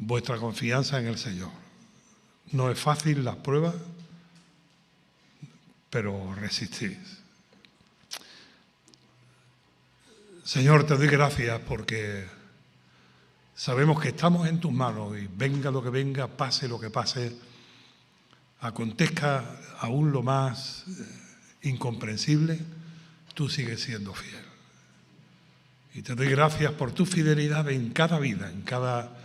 vuestra confianza en el Señor. No es fácil las pruebas, pero resistís. Señor, te doy gracias porque sabemos que estamos en tus manos y venga lo que venga, pase lo que pase, acontezca aún lo más incomprensible, tú sigues siendo fiel. Y te doy gracias por tu fidelidad en cada vida, en cada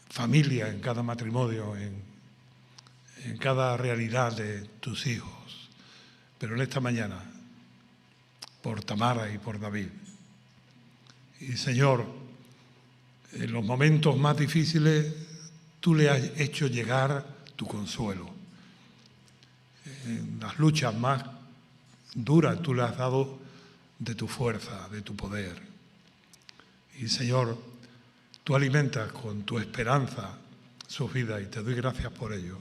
familia, en cada matrimonio, en cada realidad de tus hijos. Pero en esta mañana, por Tamara y por David. Y Señor, en los momentos más difíciles, tú le has hecho llegar tu consuelo. En las luchas más duras, tú le has dado de tu fuerza, de tu poder. Y Señor, tú alimentas con tu esperanza sus vidas y te doy gracias por ello,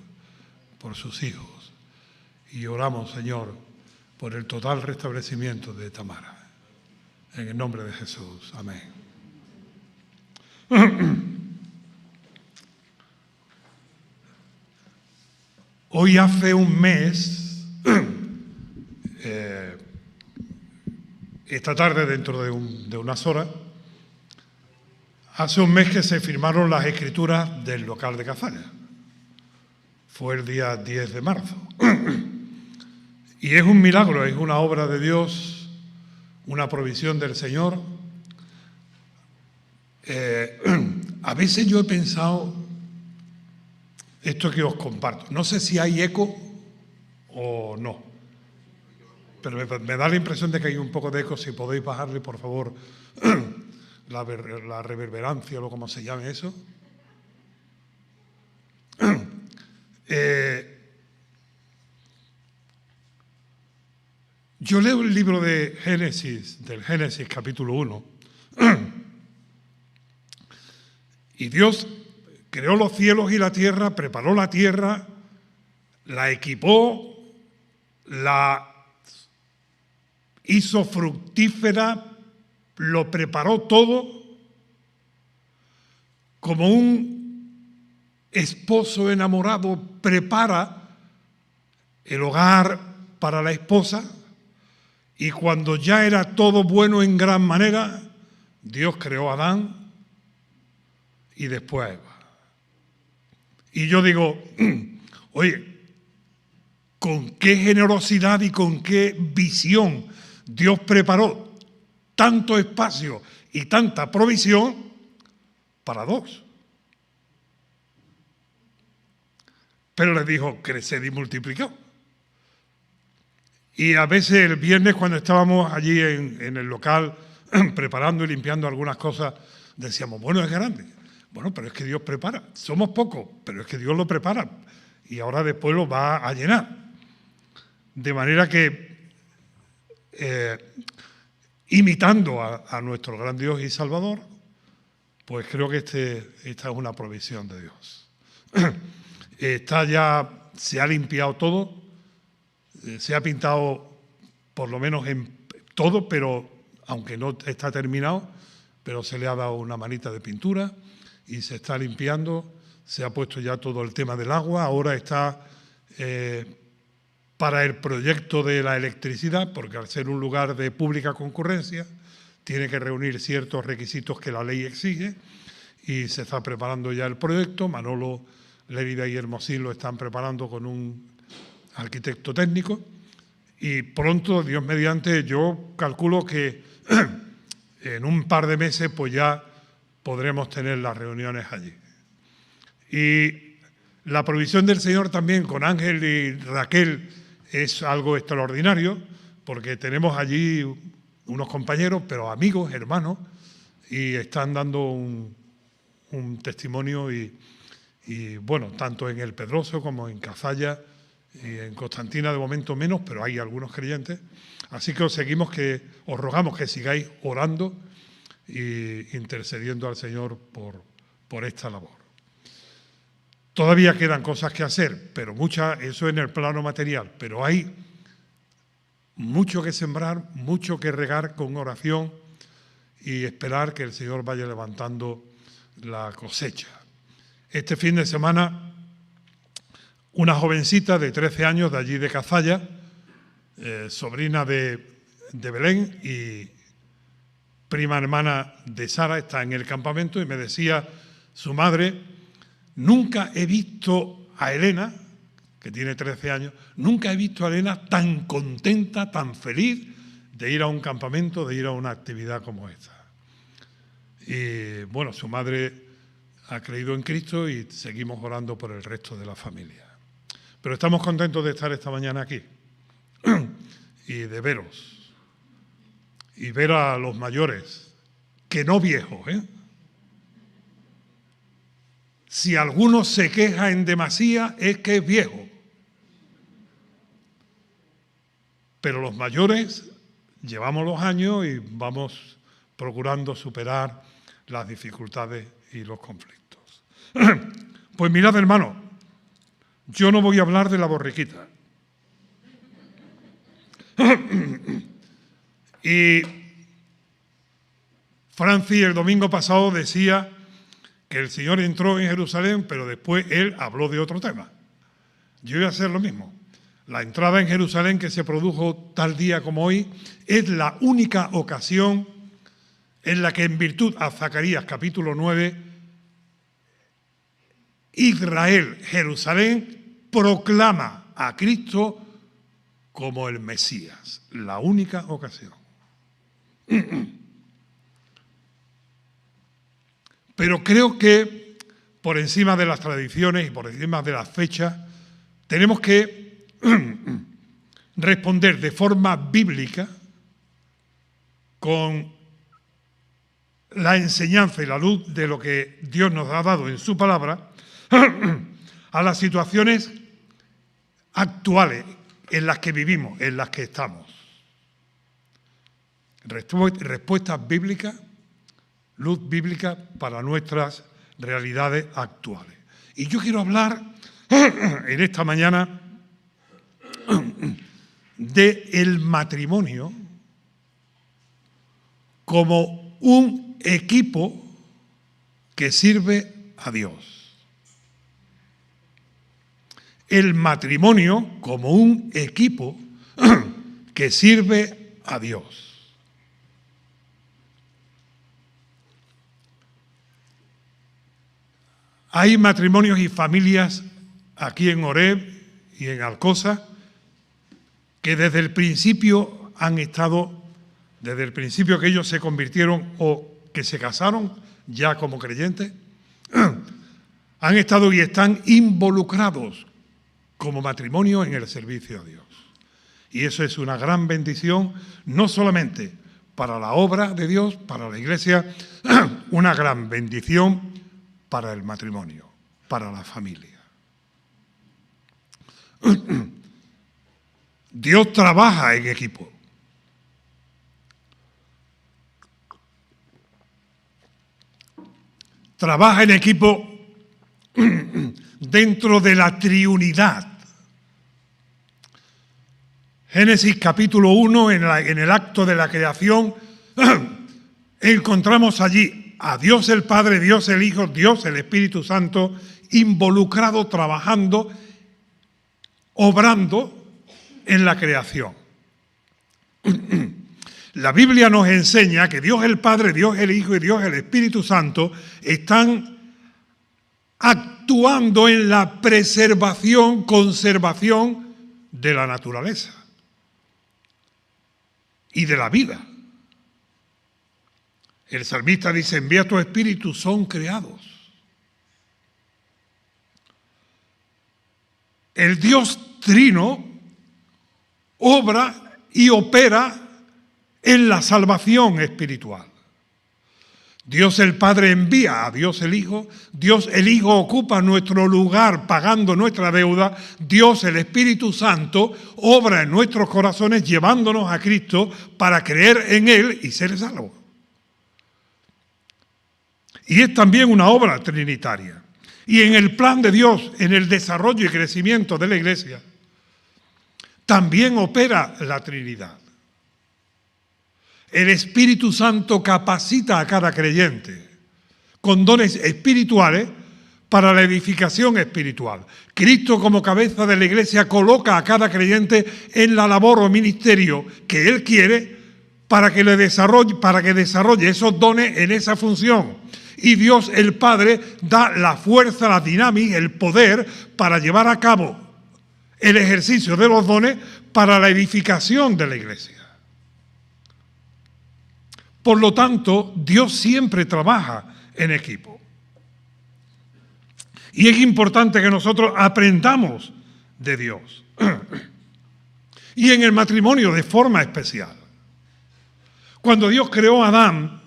por sus hijos. Y oramos, Señor, por el total restablecimiento de Tamara. En el nombre de Jesús. Amén. Hoy hace un mes, esta tarde, dentro de unas horas, hace un mes que se firmaron las escrituras del local de Cazalla. Fue el día 10 de marzo. Y es un milagro, es una obra de Dios, una provisión del Señor. A veces yo he pensado esto que os comparto. No sé si hay eco o no, pero me da la impresión de que hay un poco de eco. Si podéis bajarle, por favor, la reverberancia o como se llame eso. Yo leo el libro de Génesis, del Génesis capítulo 1, y Dios creó los cielos y la tierra, preparó la tierra, la equipó, la hizo fructífera, lo preparó todo como un esposo enamorado prepara el hogar para la esposa. Y cuando ya era todo bueno en gran manera, Dios creó a Adán y después a Eva. Y yo digo, oye, con qué generosidad y con qué visión Dios preparó tanto espacio y tanta provisión para dos. Pero les dijo, creced y multiplicad. Y a veces el viernes, cuando estábamos allí en el local preparando y limpiando algunas cosas, decíamos, bueno, es grande. Bueno, pero es que Dios prepara. Somos pocos, pero es que Dios lo prepara. Y ahora después lo va a llenar. De manera que, imitando a nuestro gran Dios y Salvador, pues creo que esta es una provisión de Dios. Se ha limpiado todo. Se ha pintado por lo menos en todo, pero aunque no está terminado, pero se le ha dado una manita de pintura y se está limpiando. Se ha puesto ya todo el tema del agua. Ahora está para el proyecto de la electricidad, porque al ser un lugar de pública concurrencia tiene que reunir ciertos requisitos que la ley exige y se está preparando ya el proyecto. Manolo Lérida y Hermosín lo están preparando con un arquitecto técnico y pronto, Dios mediante, yo calculo que en un par de meses pues ya podremos tener las reuniones allí. Y la provisión del Señor también con Ángel y Raquel es algo extraordinario, porque tenemos allí unos compañeros, pero amigos, hermanos, y están dando un testimonio y bueno, tanto en El Pedroso como en Cazalla y en Constantina de momento menos, pero hay algunos creyentes. Así que os rogamos que sigáis orando e intercediendo al Señor por esta labor. Todavía quedan cosas que hacer, pero eso en el plano material, pero hay mucho que sembrar, mucho que regar con oración y esperar que el Señor vaya levantando la cosecha. Este fin de semana, una jovencita de 13 años de allí de Cazalla, sobrina de Belén y prima hermana de Sara, está en el campamento y me decía su madre: nunca he visto a Elena, que tiene 13 años, nunca he visto a Elena tan contenta, tan feliz de ir a un campamento, de ir a una actividad como esta. Y bueno, su madre ha creído en Cristo y seguimos orando por el resto de la familia. Pero estamos contentos de estar esta mañana aquí y de veros y ver a los mayores, que no viejos, ¿eh? Si alguno se queja en demasía es que es viejo. Pero los mayores llevamos los años y vamos procurando superar las dificultades y los conflictos. Pues mirad, hermano, yo no voy a hablar de la borriquita. Y Francis el domingo pasado decía que el Señor entró en Jerusalén, pero después él habló de otro tema. Yo voy a hacer lo mismo. La entrada en Jerusalén que se produjo tal día como hoy es la única ocasión en la que, en virtud a Zacarías capítulo 9, Israel, Jerusalén, proclama a Cristo como el Mesías. La única ocasión. Pero creo que por encima de las tradiciones y por encima de las fechas, tenemos que responder de forma bíblica con la enseñanza y la luz de lo que Dios nos ha dado en su palabra a las situaciones actuales en las que vivimos, en las que estamos. Respuestas bíblicas, luz bíblica para nuestras realidades actuales. Y yo quiero hablar en esta mañana del matrimonio como un equipo que sirve a Dios. El matrimonio como un equipo que sirve a Dios. Hay matrimonios y familias aquí en Oreb y en Alcosa que desde el principio han estado, desde el principio que ellos se convirtieron o que se casaron ya como creyentes, han estado y están involucrados como matrimonio en el servicio a Dios. Y eso es una gran bendición, no solamente para la obra de Dios, para la Iglesia, una gran bendición para el matrimonio, para la familia. Dios trabaja en equipo. Trabaja en equipo dentro de la triunidad. Génesis capítulo 1, en el acto de la creación, encontramos allí a Dios el Padre, Dios el Hijo, Dios el Espíritu Santo, involucrado, trabajando, obrando en la creación. La Biblia nos enseña que Dios el Padre, Dios el Hijo y Dios el Espíritu Santo están actuando en la preservación, conservación de la naturaleza y de la vida. El salmista dice: envía tu espíritu, son creados. El Dios Trino obra y opera en la salvación espiritual. Dios el Padre envía a Dios el Hijo ocupa nuestro lugar pagando nuestra deuda, Dios el Espíritu Santo obra en nuestros corazones llevándonos a Cristo para creer en Él y ser salvos. Y es también una obra trinitaria. Y en el plan de Dios, en el desarrollo y crecimiento de la Iglesia, también opera la Trinidad. El Espíritu Santo capacita a cada creyente con dones espirituales para la edificación espiritual. Cristo, como cabeza de la Iglesia, coloca a cada creyente en la labor o ministerio que Él quiere para que desarrolle esos dones en esa función. Y Dios, el Padre, da la fuerza, la dinámica, el poder para llevar a cabo el ejercicio de los dones para la edificación de la Iglesia. Por lo tanto, Dios siempre trabaja en equipo. Y es importante que nosotros aprendamos de Dios. Y en el matrimonio de forma especial. Cuando Dios creó a Adán,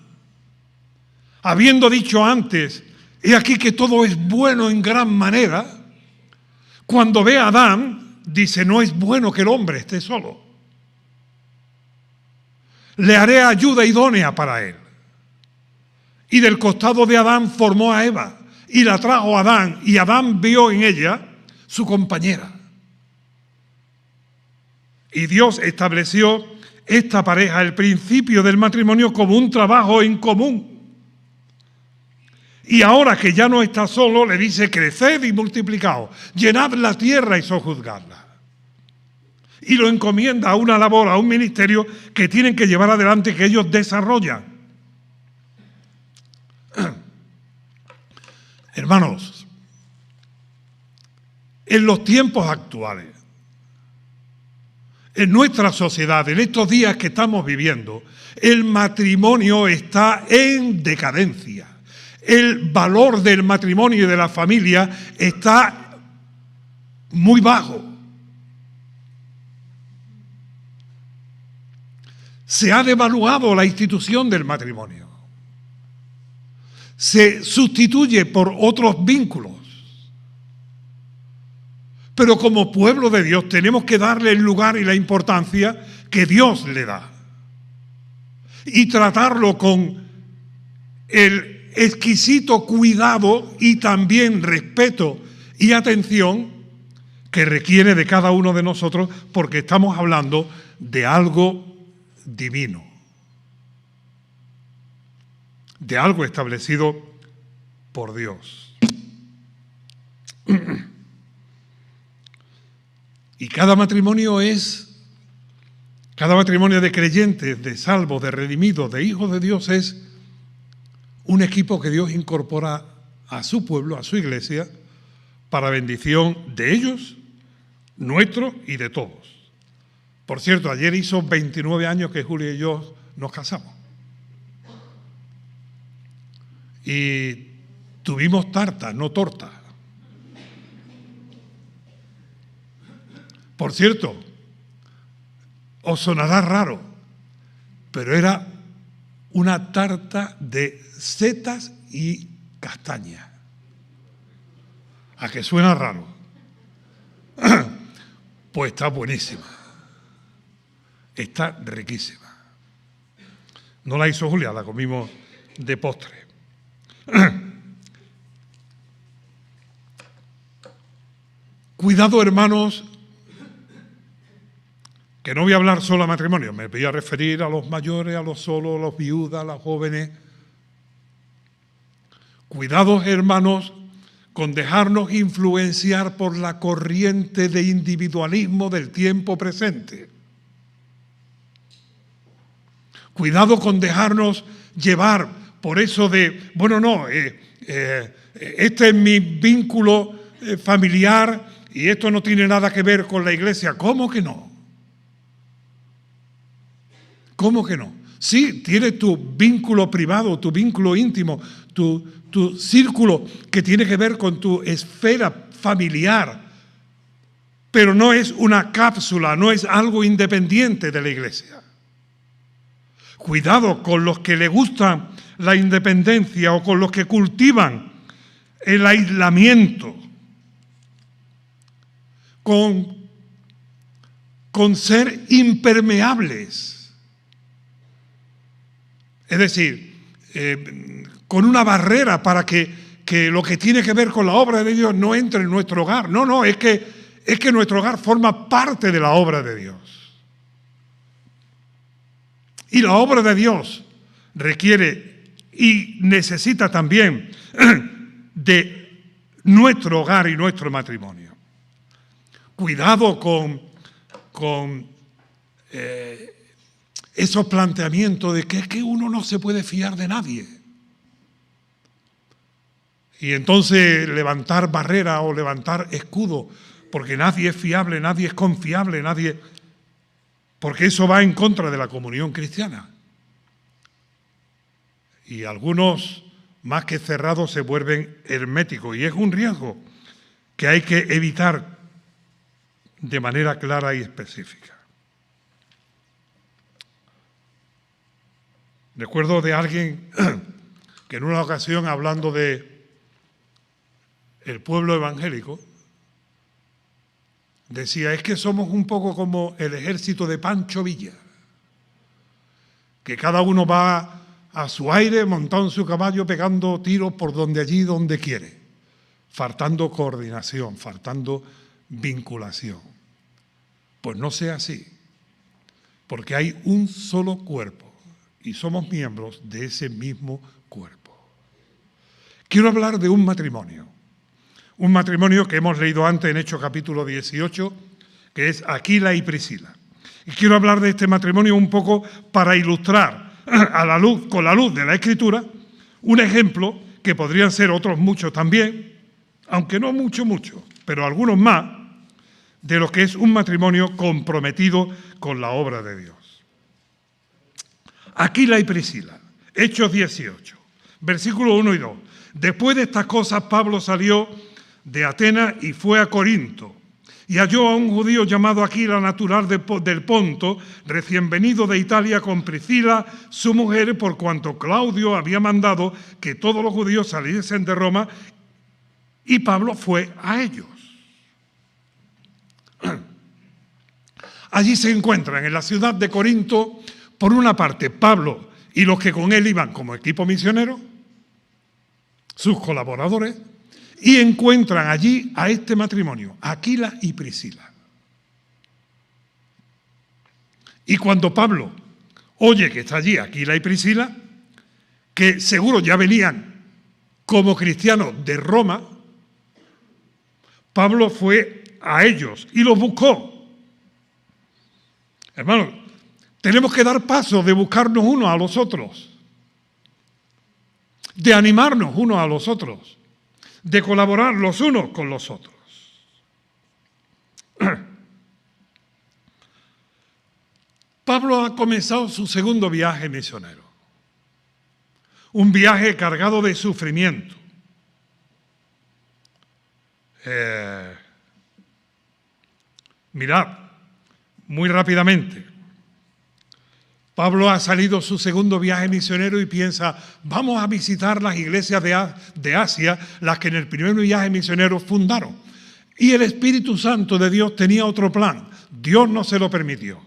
habiendo dicho antes, he aquí que todo es bueno en gran manera, cuando ve a Adán, dice, no es bueno que el hombre esté solo. Le haré ayuda idónea para él. Y del costado de Adán formó a Eva y la trajo a Adán, y Adán vio en ella su compañera. Y Dios estableció esta pareja, el principio del matrimonio, como un trabajo en común. Y ahora que ya no está solo, le dice, creced y multiplicaos, llenad la tierra y sojuzgadla. Y lo encomienda a una labor, a un ministerio que tienen que llevar adelante, que ellos desarrollan. Hermanos, en los tiempos actuales, en nuestra sociedad, en estos días que estamos viviendo, el matrimonio está en decadencia. El valor del matrimonio y de la familia está muy bajo. Se ha devaluado la institución del matrimonio. Se sustituye por otros vínculos. Pero como pueblo de Dios tenemos que darle el lugar y la importancia que Dios le da. Y tratarlo con el exquisito cuidado y también respeto y atención que requiere de cada uno de nosotros, porque estamos hablando de algo divino, de algo establecido por Dios. Y cada matrimonio de creyentes, de salvos, de redimidos, de hijos de Dios, es un equipo que Dios incorpora a su pueblo, a su iglesia, para bendición de ellos, nuestro y de todos. Por cierto, ayer hizo 29 años que Julia y yo nos casamos. Y tuvimos tarta, no torta. Por cierto, os sonará raro, pero era una tarta de setas y castaña. ¿A que suena raro? Pues está buenísima. Está riquísima. No la hizo Julia, la comimos de postre. Cuidado, hermanos, que no voy a hablar solo de matrimonio, me voy a referir a los mayores, a los solos, a los viudas, a los jóvenes. Cuidado, hermanos, con dejarnos influenciar por la corriente de individualismo del tiempo presente. Cuidado con dejarnos llevar por eso de, bueno, no, este es mi vínculo familiar y esto no tiene nada que ver con la iglesia. ¿Cómo que no? ¿Cómo que no? Sí, tiene tu vínculo privado, tu vínculo íntimo, tu círculo que tiene que ver con tu esfera familiar, pero no es una cápsula, no es algo independiente de la iglesia. Cuidado con los que le gusta la independencia o con los que cultivan el aislamiento, con ser impermeables. Es decir, con una barrera para que lo que tiene que ver con la obra de Dios no entre en nuestro hogar. No, es que nuestro hogar forma parte de la obra de Dios. Y la obra de Dios requiere y necesita también de nuestro hogar y nuestro matrimonio. Cuidado con esos planteamientos de que es que uno no se puede fiar de nadie. Y entonces levantar barreras o levantar escudos, porque nadie es fiable, nadie es confiable, porque eso va en contra de la comunión cristiana. Y algunos, más que cerrados, se vuelven herméticos, y es un riesgo que hay que evitar de manera clara y específica. Recuerdo de alguien que en una ocasión, hablando de el pueblo evangélico, decía, es que somos un poco como el ejército de Pancho Villa, que cada uno va a su aire, montado en su caballo, pegando tiros por donde quiere, faltando coordinación, faltando vinculación. Pues no sea así, porque hay un solo cuerpo y somos miembros de ese mismo cuerpo. Quiero hablar de un matrimonio que hemos leído antes en Hechos capítulo 18, que es Aquila y Priscila. Y quiero hablar de este matrimonio un poco para ilustrar con la luz de la Escritura un ejemplo que podrían ser otros muchos también, aunque no mucho, pero algunos más, de lo que es un matrimonio comprometido con la obra de Dios. Aquila y Priscila, Hechos 18, versículos 1 y 2. Después de estas cosas, Pablo salió de Atenas y fue a Corinto, y halló a un judío llamado Aquila, natural del Ponto, recién venido de Italia, con Priscila, su mujer, por cuanto Claudio había mandado que todos los judíos saliesen de Roma, y Pablo fue a ellos. Allí se encuentran, en la ciudad de Corinto, por una parte, Pablo y los que con él iban como equipo misionero, sus colaboradores, y encuentran allí a este matrimonio, Aquila y Priscila. Y cuando Pablo oye que está allí Aquila y Priscila, que seguro ya venían como cristianos de Roma, Pablo fue a ellos y los buscó. Hermanos, tenemos que dar paso de buscarnos unos a los otros, de animarnos unos a los otros, de colaborar los unos con los otros. Pablo ha comenzado su segundo viaje misionero, un viaje cargado de sufrimiento. Mirad, muy rápidamente, Pablo ha salido su segundo viaje misionero y piensa, vamos a visitar las iglesias de Asia, las que en el primer viaje misionero fundaron. Y el Espíritu Santo de Dios tenía otro plan. Dios no se lo permitió.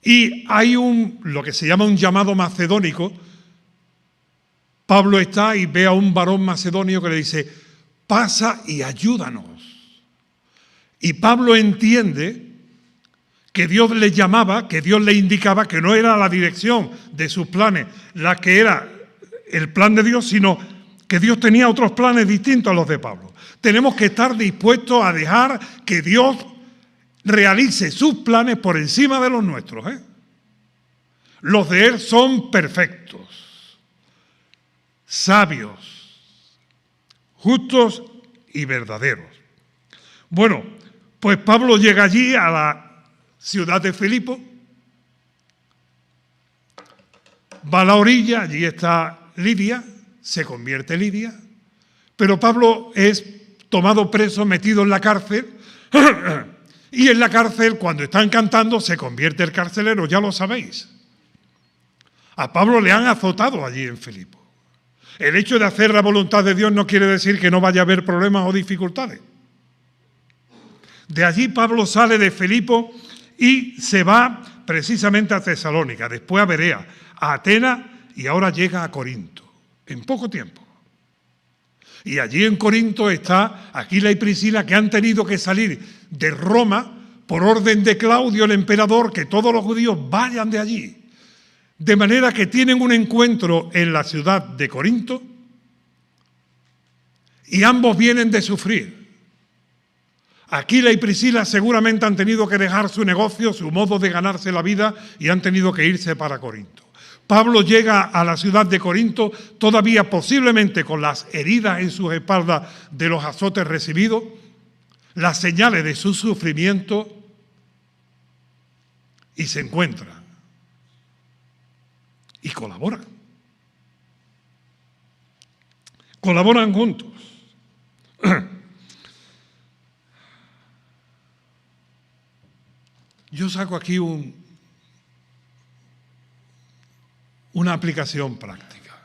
Y hay lo que se llama un llamado macedónico. Pablo está y ve a un varón macedonio que le dice, pasa y ayúdanos. Y Pablo entiende que Dios le llamaba, que Dios le indicaba que no era la dirección de sus planes la que era el plan de Dios, sino que Dios tenía otros planes distintos a los de Pablo. Tenemos que estar dispuestos a dejar que Dios realice sus planes por encima de los nuestros. Los de Él son perfectos, sabios, justos y verdaderos. Bueno, pues Pablo llega allí a la ciudad de Filipo, va a la orilla, allí está Lidia, se convierte Lidia, pero Pablo es tomado preso, metido en la cárcel, y en la cárcel, cuando están cantando, se convierte el carcelero, ya lo sabéis. A Pablo le han azotado allí en Filipo. El hecho de hacer la voluntad de Dios no quiere decir que no vaya a haber problemas o dificultades. De allí Pablo sale de Filipo y se va precisamente a Tesalónica, después a Berea, a Atenas y ahora llega a Corinto, en poco tiempo. Y allí en Corinto está Aquila y Priscila, que han tenido que salir de Roma por orden de Claudio el emperador, que todos los judíos vayan de allí. De manera que tienen un encuentro en la ciudad de Corinto y ambos vienen de sufrir. Aquila y Priscila seguramente han tenido que dejar su negocio, su modo de ganarse la vida, y han tenido que irse para Corinto. Pablo llega a la ciudad de Corinto todavía posiblemente con las heridas en sus espaldas de los azotes recibidos, las señales de su sufrimiento, y se encuentran y colaboran. Colaboran juntos. Yo saco aquí una aplicación práctica.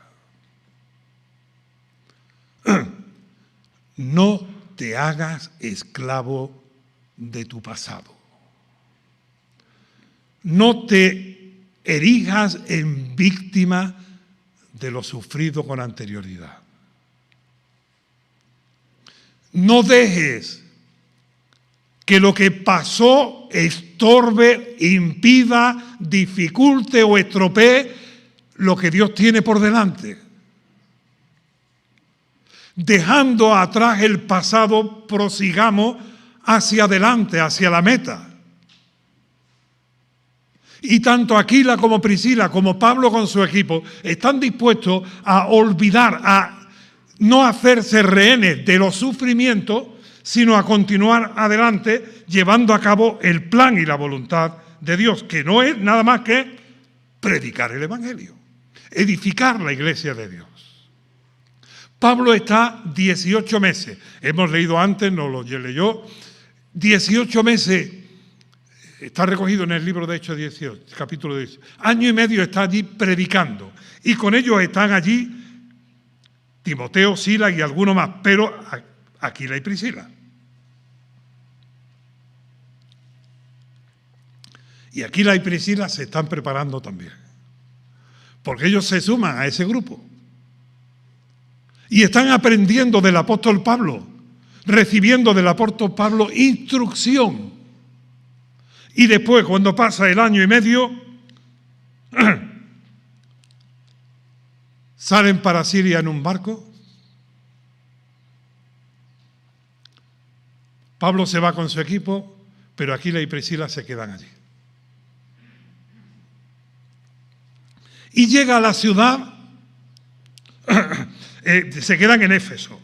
No te hagas esclavo de tu pasado. No te erijas en víctima de lo sufrido con anterioridad. No dejes que lo que pasó estorbe, impida, dificulte o estropee lo que Dios tiene por delante. Dejando atrás el pasado, prosigamos hacia adelante, hacia la meta. Y tanto Aquila como Priscila, como Pablo con su equipo, están dispuestos a olvidar, a no hacerse rehenes de los sufrimientos, sino a continuar adelante llevando a cabo el plan y la voluntad de Dios, que no es nada más que predicar el Evangelio, edificar la iglesia de Dios. Pablo está 18 meses, hemos leído antes, nos lo leyó, 18 meses, está recogido en el libro de Hechos 18, capítulo 10. Año y medio está allí predicando, y con ellos están allí Timoteo, Silas y alguno más, pero Aquila y Priscila. Y Aquila y Priscila se están preparando también, porque ellos se suman a ese grupo y están aprendiendo del apóstol Pablo, recibiendo del apóstol Pablo instrucción. Y después, cuando pasa el año y medio, salen para Siria en un barco. Pablo se va con su equipo, pero Aquila y Priscila se quedan allí. Y llega a la ciudad, se quedan en Éfeso.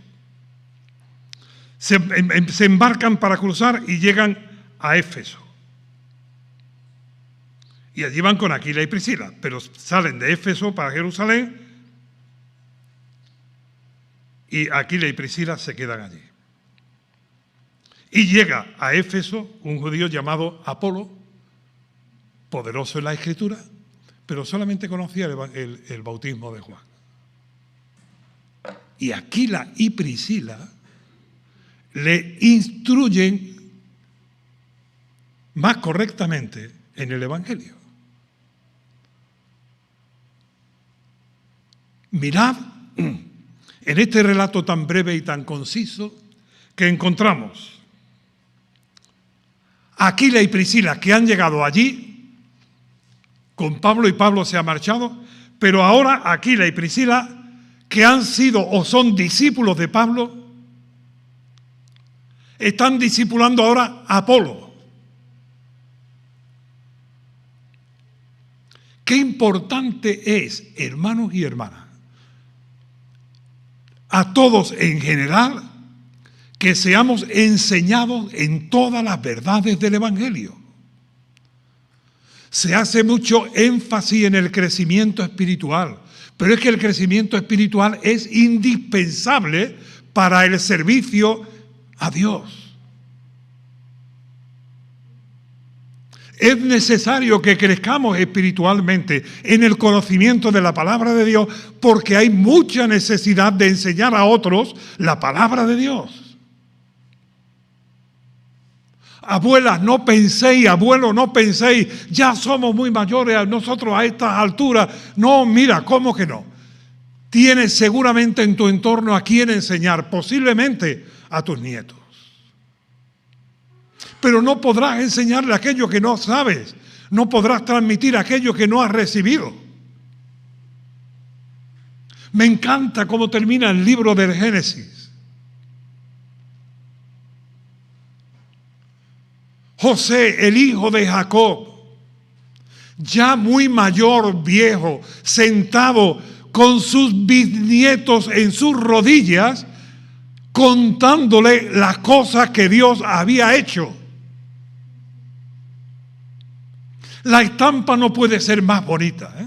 Se embarcan para cruzar y llegan a Éfeso. Y allí van con Aquila y Priscila, pero salen de Éfeso para Jerusalén y Aquila y Priscila se quedan allí. Y llega a Éfeso un judío llamado Apolo, poderoso en la Escritura, pero solamente conocía el bautismo de Juan. Y Aquila y Priscila le instruyen más correctamente en el Evangelio. Mirad en este relato tan breve y tan conciso que encontramos a Aquila y Priscila que han llegado allí con Pablo y Pablo se ha marchado, pero ahora Aquila y Priscila que han sido o son discípulos de Pablo están discipulando ahora a Apolo. Qué importante es, hermanos y hermanas, a todos en general, que seamos enseñados en todas las verdades del Evangelio. Se hace mucho énfasis en el crecimiento espiritual, pero es que el crecimiento espiritual es indispensable para el servicio a Dios. Es necesario que crezcamos espiritualmente en el conocimiento de la palabra de Dios, porque hay mucha necesidad de enseñar a otros la palabra de Dios. Abuelas, no penséis, abuelos, no penséis, ya somos muy mayores nosotros a estas alturas. No, mira, ¿cómo que no? Tienes seguramente en tu entorno a quien enseñar, posiblemente a tus nietos. Pero no podrás enseñarle aquello que no sabes, no podrás transmitir aquello que no has recibido. Me encanta cómo termina el libro del Génesis. José, el hijo de Jacob, ya muy mayor, viejo, sentado con sus bisnietos en sus rodillas, contándole las cosas que Dios había hecho. La estampa no puede ser más bonita, ¿eh?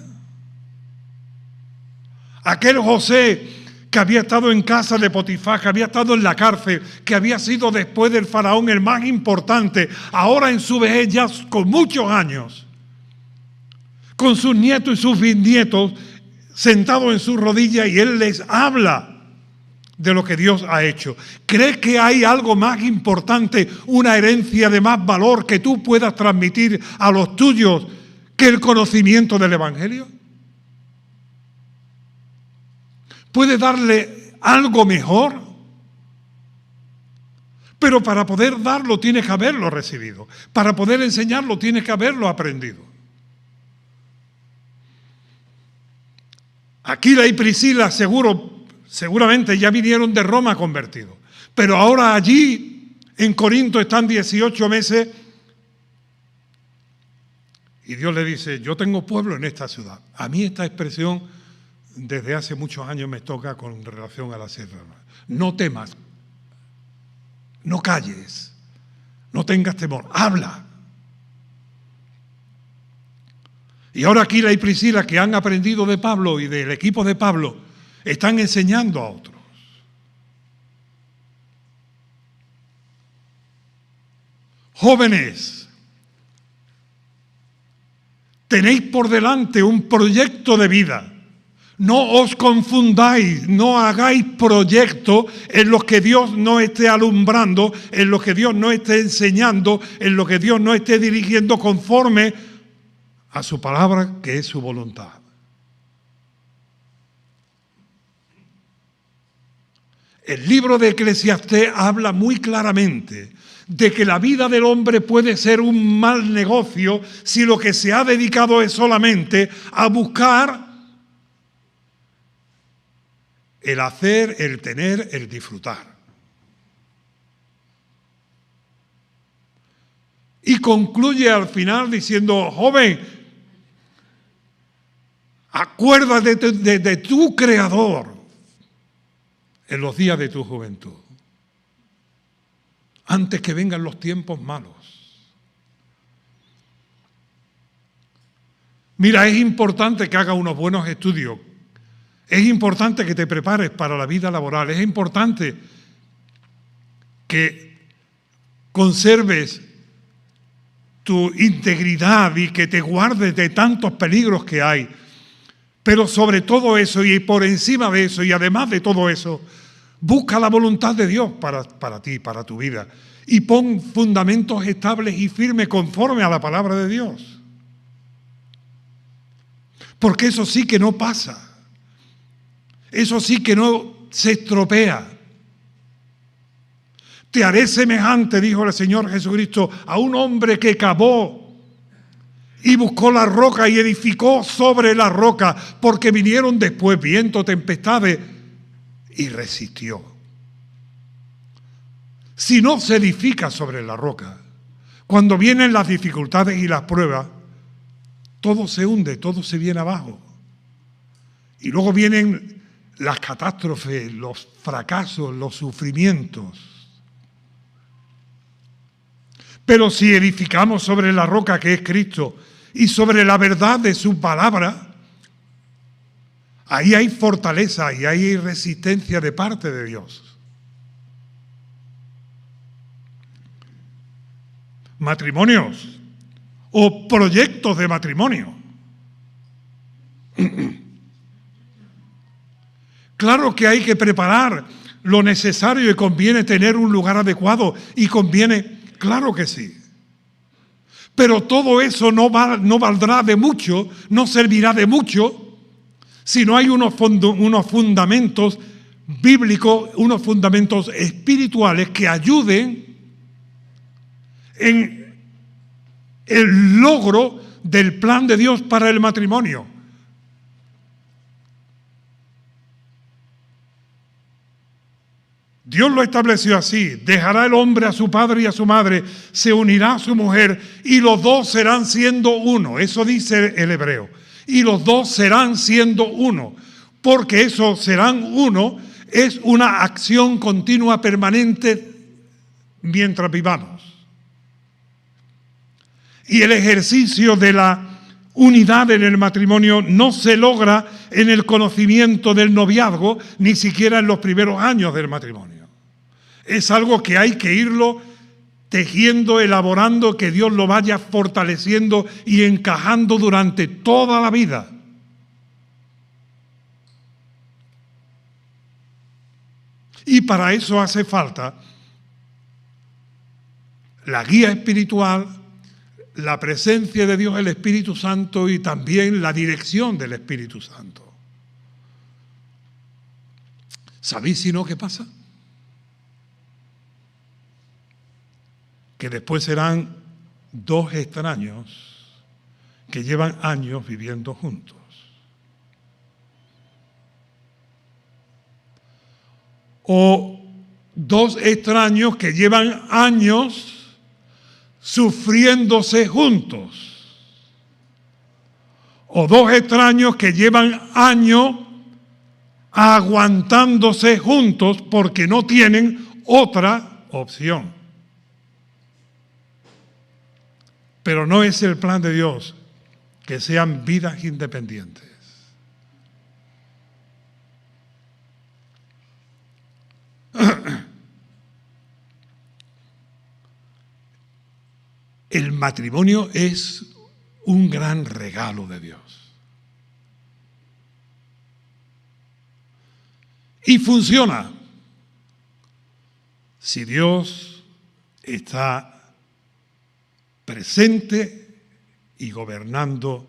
Aquel José que había estado en casa de Potifar, que había estado en la cárcel, que había sido después del faraón el más importante, ahora en su vejez ya con muchos años, con sus nietos y sus bisnietos, sentados en sus rodillas, y él les habla de lo que Dios ha hecho. ¿Crees que hay algo más importante, una herencia de más valor que tú puedas transmitir a los tuyos que el conocimiento del Evangelio? ¿Puedes darle algo mejor? Pero para poder darlo tienes que haberlo recibido. Para poder enseñarlo tienes que haberlo aprendido. Aquila y Priscila seguramente ya vinieron de Roma convertidos. Pero ahora allí en Corinto están 18 meses y Dios le dice, yo tengo pueblo en esta ciudad. A mí esta expresión desde hace muchos años me toca con relación a la sierra. No temas, no calles, no tengas temor, habla. Y ahora Aquila y Priscila, que han aprendido de Pablo y del equipo de Pablo, están enseñando a otros. Jóvenes, tenéis por delante un proyecto de vida. No os confundáis, no hagáis proyectos en los que Dios no esté alumbrando, en los que Dios no esté enseñando, en los que Dios no esté dirigiendo conforme a su palabra, que es su voluntad. El libro de Eclesiastés habla muy claramente de que la vida del hombre puede ser un mal negocio si lo que se ha dedicado es solamente a buscar el hacer, el tener, el disfrutar. Y concluye al final diciendo, joven, acuérdate de tu Creador en los días de tu juventud, antes que vengan los tiempos malos. Mira, es importante que hagas unos buenos estudios. Es importante que te prepares para la vida laboral. Es importante que conserves tu integridad y que te guardes de tantos peligros que hay. Pero sobre todo eso y por encima de eso y además de todo eso, busca la voluntad de Dios para ti, para tu vida. Y pon fundamentos estables y firmes conforme a la palabra de Dios. Porque eso sí que no pasa. Eso sí que no se estropea. Te haré semejante, dijo el Señor Jesucristo, a un hombre que cavó y buscó la roca y edificó sobre la roca, porque vinieron después vientos, tempestades, y resistió. Si no se edifica sobre la roca, cuando vienen las dificultades y las pruebas, todo se hunde, todo se viene abajo. Y luego vienen las catástrofes, los fracasos, los sufrimientos. Pero si edificamos sobre la roca que es Cristo y sobre la verdad de su palabra, ahí hay fortaleza y hay resistencia de parte de Dios. Matrimonios o proyectos de matrimonio. Claro que hay que preparar lo necesario y conviene tener un lugar adecuado y conviene, claro que sí. Pero todo eso no valdrá de mucho, no servirá de mucho si no hay unos fundamentos bíblicos, unos fundamentos espirituales que ayuden en el logro del plan de Dios para el matrimonio. Dios lo estableció así: dejará el hombre a su padre y a su madre, se unirá a su mujer y los dos serán siendo uno. Eso dice el hebreo. Y los dos serán siendo uno. Porque eso serán uno es una acción continua, permanente, mientras vivamos. Y el ejercicio de la unidad en el matrimonio no se logra en el conocimiento del noviazgo, ni siquiera en los primeros años del matrimonio. Es algo que hay que irlo tejiendo, elaborando, que Dios lo vaya fortaleciendo y encajando durante toda la vida. Y para eso hace falta la guía espiritual, la presencia de Dios, el Espíritu Santo, y también la dirección del Espíritu Santo. ¿Sabéis si no qué pasa? Que después serán dos extraños que llevan años viviendo juntos. O dos extraños que llevan años sufriéndose juntos. O dos extraños que llevan años aguantándose juntos porque no tienen otra opción. Pero no es el plan de Dios que sean vidas independientes. El matrimonio es un gran regalo de Dios. Y funciona si Dios está presente y gobernando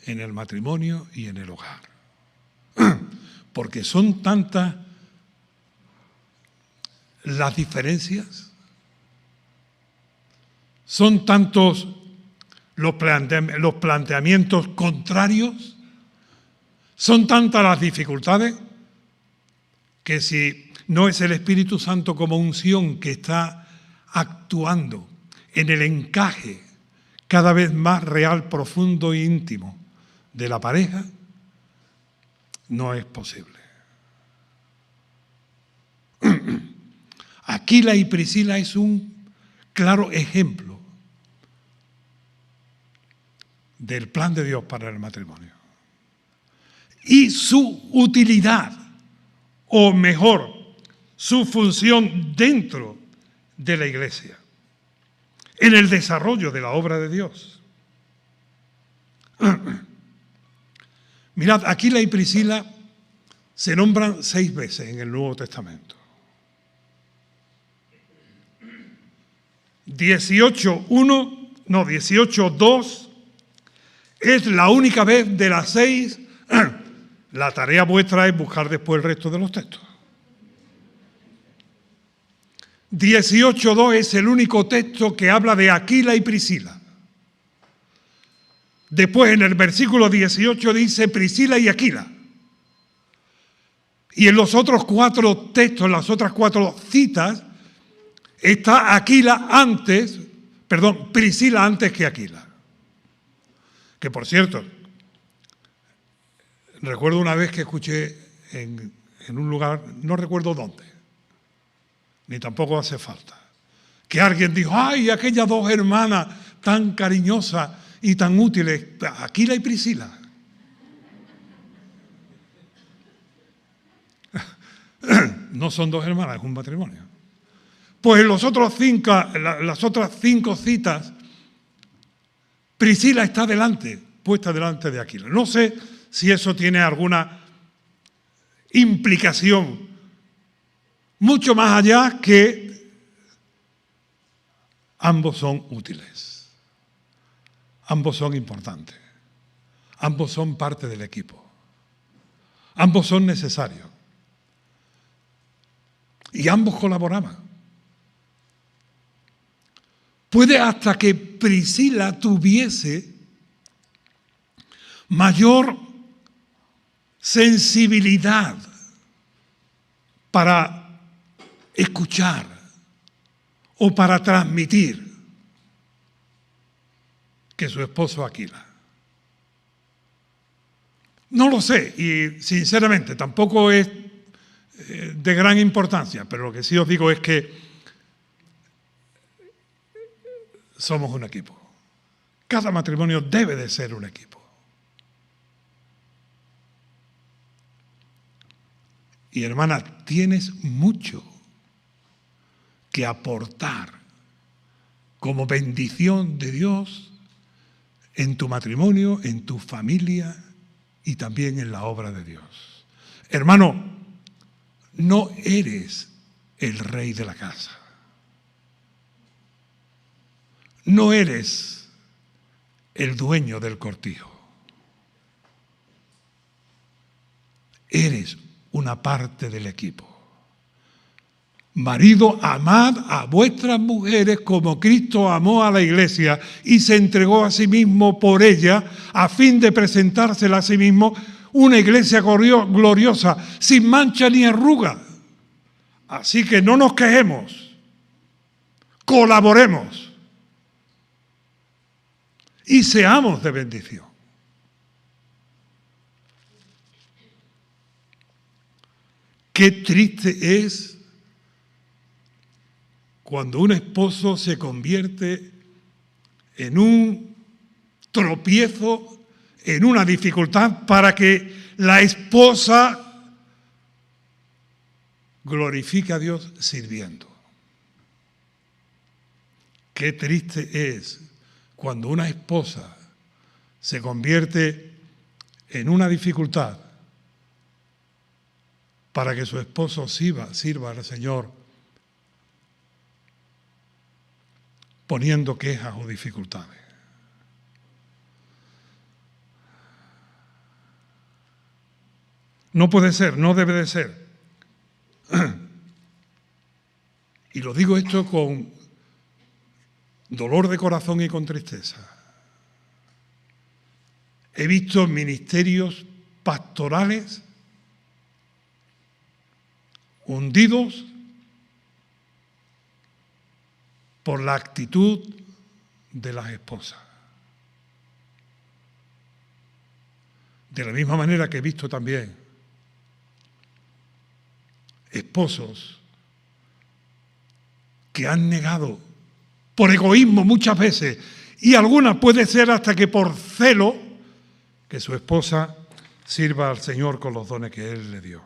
en el matrimonio y en el hogar. Porque son tantas las diferencias, son tantos los planteamientos contrarios, son tantas las dificultades, que si no es el Espíritu Santo como unción que está actuando en el encaje cada vez más real, profundo e íntimo de la pareja, no es posible. Aquila y Priscila es un claro ejemplo del plan de Dios para el matrimonio. Y su utilidad, o mejor, su función dentro de la iglesia, en el desarrollo de la obra de Dios. Mirad, Aquila y Priscila se nombran 6 veces en el Nuevo Testamento. 18:2 es la única vez de las 6. La tarea vuestra es buscar después el resto de los textos. 18:2 es el único texto que habla de Aquila y Priscila. Después en el versículo 18 dice Priscila y Aquila. Y en los otros 4 textos, en las otras 4 citas, está Priscila antes que Aquila. Que por cierto, recuerdo una vez que escuché en un lugar, no recuerdo dónde, ni tampoco hace falta, que alguien dijo: ¡ay, aquellas 2 hermanas tan cariñosas y tan útiles, Aquila y Priscila! No son 2 hermanas, es un matrimonio. Pues en las otras 5 citas, Priscila está puesta delante de Aquila. No sé si eso tiene alguna implicación mucho más allá que ambos son útiles, ambos son importantes, ambos son parte del equipo, ambos son necesarios y ambos colaboraban. Puede hasta que Priscila tuviese mayor sensibilidad para escuchar o para transmitir que su esposo Aquila. No lo sé y sinceramente tampoco es de gran importancia, pero lo que sí os digo es que somos un equipo. Cada matrimonio debe de ser un equipo. Y hermana, tienes mucho que aportar como bendición de Dios en tu matrimonio, en tu familia y también en la obra de Dios. Hermano, no eres el rey de la casa. No eres el dueño del cortijo. Eres una parte del equipo. Marido, amad a vuestras mujeres como Cristo amó a la iglesia y se entregó a sí mismo por ella a fin de presentársela a sí mismo una iglesia gloriosa, sin mancha ni arruga. Así que no nos quejemos, colaboremos y seamos de bendición. Qué triste es cuando un esposo se convierte en un tropiezo, en una dificultad para que la esposa glorifique a Dios sirviendo. Qué triste es cuando una esposa se convierte en una dificultad para que su esposo sirva al Señor poniendo quejas o dificultades. No puede ser, no debe de ser. Y lo digo esto con dolor de corazón y con tristeza. He visto ministerios pastorales hundidos por la actitud de las esposas. De la misma manera que he visto también esposos que han negado por egoísmo muchas veces, y algunas puede ser hasta que por celo, que su esposa sirva al Señor con los dones que Él le dio.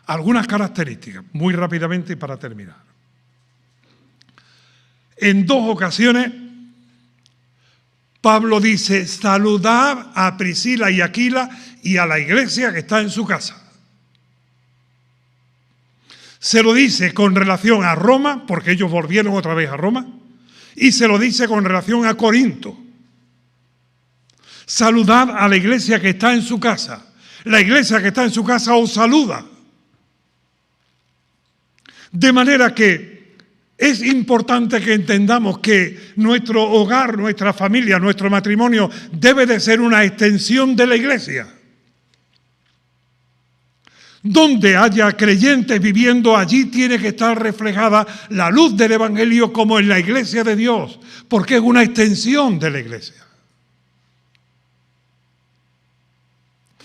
Algunas características, muy rápidamente y para terminar. En 2 ocasiones, Pablo dice, saludad a Priscila y Aquila y a la iglesia que está en su casa. Se lo dice con relación a Roma, porque ellos volvieron otra vez a Roma, y se lo dice con relación a Corinto. Saludad a la iglesia que está en su casa. La iglesia que está en su casa os saluda. De manera que es importante que entendamos que nuestro hogar, nuestra familia, nuestro matrimonio debe de ser una extensión de la iglesia. Donde haya creyentes viviendo, allí tiene que estar reflejada la luz del Evangelio como en la iglesia de Dios, porque es una extensión de la iglesia.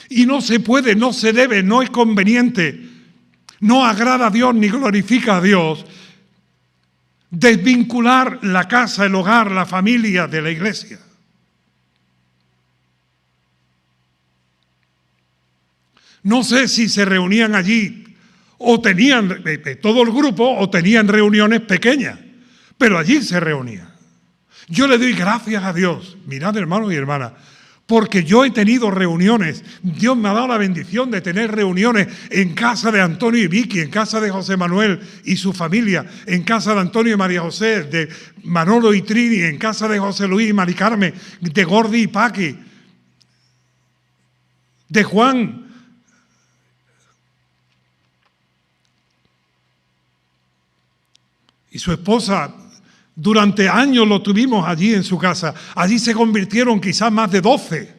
Y no se puede, no se debe, no es conveniente, no agrada a Dios ni glorifica a Dios desvincular la casa, el hogar, la familia de la iglesia. No sé si se reunían allí o tenían todo el grupo o tenían reuniones pequeñas, pero allí se reunían. Yo le doy gracias a Dios, mirad hermanos y hermanas, porque yo he tenido reuniones, Dios me ha dado la bendición de tener reuniones en casa de Antonio y Vicky, en casa de José Manuel y su familia, en casa de Antonio y María José, de Manolo y Trini, en casa de José Luis y Mari Carmen, de Gordi y Paqui, de Juan y su esposa. Durante años lo tuvimos allí en su casa. Allí se convirtieron quizás más de 12.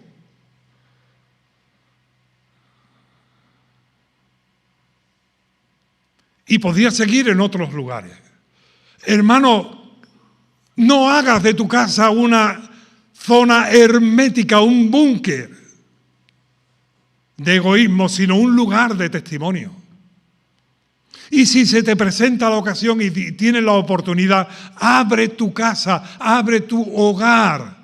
Y podría seguir en otros lugares. Hermano, no hagas de tu casa una zona hermética, un búnker de egoísmo, sino un lugar de testimonio. Y si se te presenta la ocasión y tienes la oportunidad, abre tu casa, abre tu hogar